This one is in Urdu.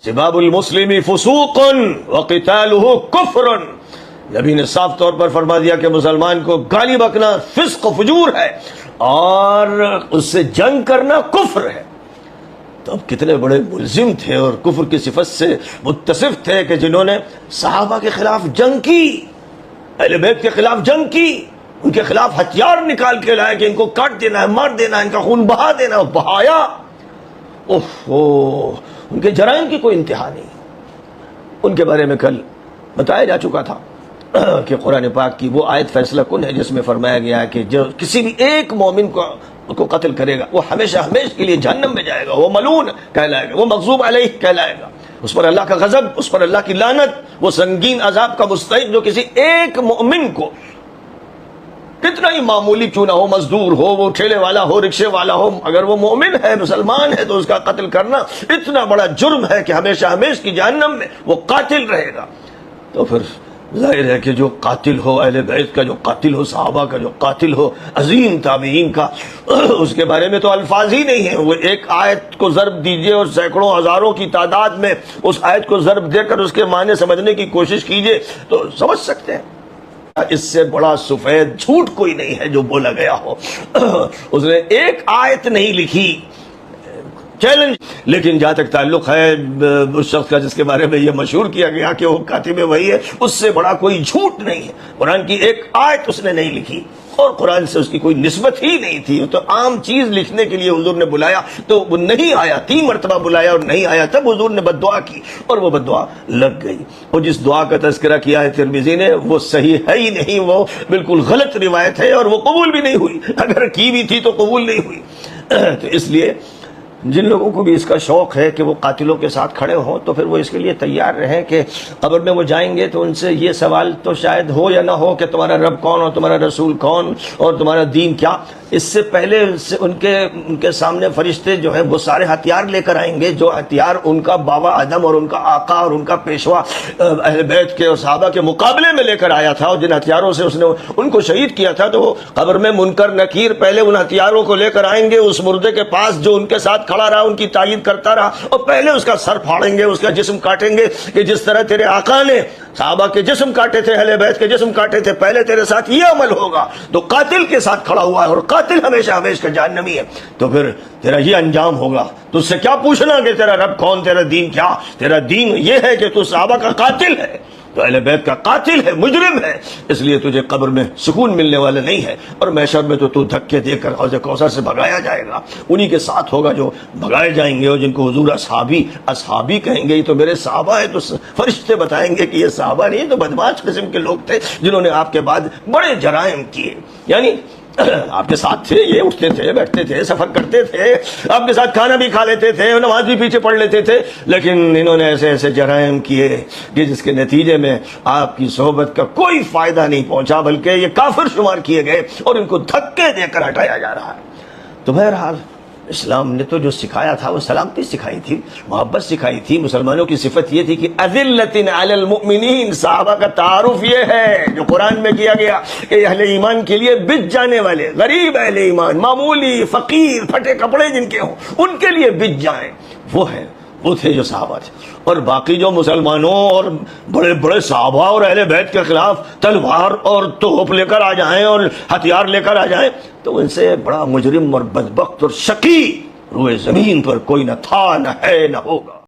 سباب المسلم فسوق وقتالہ کفر، نبی نے صاف طور پر فرما دیا کہ مسلمان کو گالی بکنا فسق و فجور ہے اور اس سے جنگ کرنا کفر ہے۔ تو اب کتنے بڑے ملزم تھے اور کفر کی صفت سے متصف تھے کہ جنہوں نے صحابہ کے خلاف جنگ کی، اہل بیت کے خلاف جنگ کی، ان کے خلاف ہتھیار نکال کے لائے کہ ان کو کاٹ دینا ہے، مار دینا ہے، ان کا خون بہا دینا ہے، بہایا۔ ان کے جرائم کی کوئی انتہا نہیں۔ ان کے بارے میں کل بتایا جا چکا تھا کہ قرآن پاک کی وہ آیت فیصلہ کن ہے جس میں فرمایا گیا ہے کہ جو کسی بھی ایک مومن کو قتل کرے گا وہ ہمیشہ ہمیشہ کے لیے جہنم میں جائے گا، وہ ملعون کہلائے گا، وہ مغضوب علیہ کہلائے گا، اس پر اللہ کا غضب، اس پر اللہ کی لعنت، وہ سنگین عذاب کا مستحق جو کسی ایک مومن کو کتنا ہی معمولی کیوں نہ ہو، مزدور ہو، وہ ٹھیلے والا ہو، رکشے والا ہو، اگر وہ مومن ہے، مسلمان ہے، تو اس کا قتل کرنا اتنا بڑا جرم ہے کہ ہمیشہ ہمیشہ کی جہنم میں وہ قاتل رہے گا۔ تو پھر ظاہر ہے کہ جو قاتل ہو اہل بیت کا، جو قاتل ہو صحابہ کا، جو قاتل ہو عظیم تابعین کا، اس کے بارے میں تو الفاظ ہی نہیں ہیں۔ وہ ایک آیت کو ضرب دیجئے اور سینکڑوں ہزاروں کی تعداد میں اس آیت کو ضرب دے کر اس کے معنی سمجھنے کی کوشش کیجئے تو سمجھ سکتے ہیں۔ اس سے بڑا سفید جھوٹ کوئی نہیں ہے جو بولا گیا ہو۔ اس نے ایک آیت نہیں لکھی، چیلنج، لیکن جہاں تک تعلق ہے اس شخص کا جس کے بارے میں یہ مشہور کیا گیا کہ وہ کاتب وحی ہے، اس سے بڑا کوئی جھوٹ نہیں ہے۔ قرآن کی ایک آیت اس نے نہیں لکھی اور قرآن سے اس کی کوئی نسبت ہی نہیں تھی۔ تو عام چیز لکھنے کے لیے حضور نے بلایا تو وہ نہیں آیا، 3 مرتبہ بلایا اور نہیں آیا، تب حضور نے بد دعا کی اور وہ بد دعا لگ گئی۔ اور جس دعا کا تذکرہ کیا ہے ترمذی نے وہ صحیح ہے ہی نہیں، وہ بالکل غلط روایت ہے اور وہ قبول بھی نہیں ہوئی، اگر کی بھی تھی تو قبول نہیں ہوئی۔ تو اس لیے جن لوگوں کو بھی اس کا شوق ہے کہ وہ قاتلوں کے ساتھ کھڑے ہوں تو پھر وہ اس کے لیے تیار رہیں کہ قبر میں وہ جائیں گے تو ان سے یہ سوال تو شاید ہو یا نہ ہو کہ تمہارا رب کون اور تمہارا رسول کون اور تمہارا دین کیا۔ اس سے پہلے ان کے سامنے فرشتے جو ہیں وہ سارے ہتھیار لے کر آئیں گے، جو ہتھیار ان کا بابا آدم اور ان کا آقا اور ان کا پیشوا اہل بیت کے اور صحابہ کے مقابلے میں لے کر آیا تھا، اور جن ہتھیاروں سے اس نے ان کو شہید کیا تھا، تو وہ قبر میں منکر نکیر پہلے ان ہتھیاروں کو لے کر آئیں گے اس مردے کے پاس جو ان کے ساتھ کھڑا رہا، ان کی تائید کرتا رہا، اور پہلے اس کا سر پھاڑیں گے، اس کا جسم کاٹیں گے کہ جس طرح تیرے آقا نے صحابہ کے جسم کاٹے تھے، اہل بیت کے جسم کاٹے تھے، پہلے تیرے ساتھ یہ عمل ہوگا۔ تو قاتل کے ساتھ کھڑا ہوا ہے اور قاتل ہمیشہ ہمیشہ کا جہنمی ہے، تو پھر تیرا یہ انجام ہوگا۔ تو اس سے کیا پوچھنا کہ تیرا رب کون، تیرا دین کیا؟ تیرا دین یہ ہے کہ تو صحابہ کا قاتل ہے، تو اہل بیت کا قاتل ہے، مجرم ہے، اس لیے تجھے قبر میں سکون ملنے والا نہیں ہے، اور محشر میں تو دھکے دے کر حوض کوثر سے بھگایا جائے گا۔ انہی کے ساتھ ہوگا جو بھگائے جائیں گے اور جن کو حضور اصحابی کہیں گے، یہ تو میرے صحابہ ہیں۔ تو فرشتے بتائیں گے کہ یہ صحابہ نہیں، تو بدمعاش قسم کے لوگ تھے جنہوں نے آپ کے بعد بڑے جرائم کیے، یعنی آپ کے ساتھ تھے، یہ اٹھتے تھے، بیٹھتے تھے، سفر کرتے تھے، آپ کے ساتھ کھانا بھی کھا لیتے تھے، نماز بھی پیچھے پڑھ لیتے تھے، لیکن انہوں نے ایسے ایسے جرائم کیے کہ جس کے نتیجے میں آپ کی صحبت کا کوئی فائدہ نہیں پہنچا، بلکہ یہ کافر شمار کیے گئے اور ان کو دھکے دے کر ہٹایا جا رہا ہے۔ تو بہرحال اسلام نے تو جو سکھایا تھا وہ سلامتی سکھائی تھی، محبت سکھائی تھی۔ مسلمانوں کی صفت یہ تھی کہ اذلۃ علی المؤمنین، صحابہ کا تعارف یہ ہے جو قرآن میں کیا گیا کہ اہل ایمان کے لیے بچ جانے والے، غریب اہل ایمان، معمولی فقیر پھٹے کپڑے جن کے ہوں، ان کے لیے بچ جائیں، وہ تھے جو صحابہ تھے۔ اور باقی جو مسلمانوں اور بڑے بڑے صحابہ اور اہل بیت کے خلاف تلوار اور توپ لے کر آ جائیں اور ہتھیار لے کر آ جائیں، تو ان سے بڑا مجرم اور بدبخت اور شقی روئے زمین پر کوئی نہ تھا، نہ ہے، نہ ہوگا۔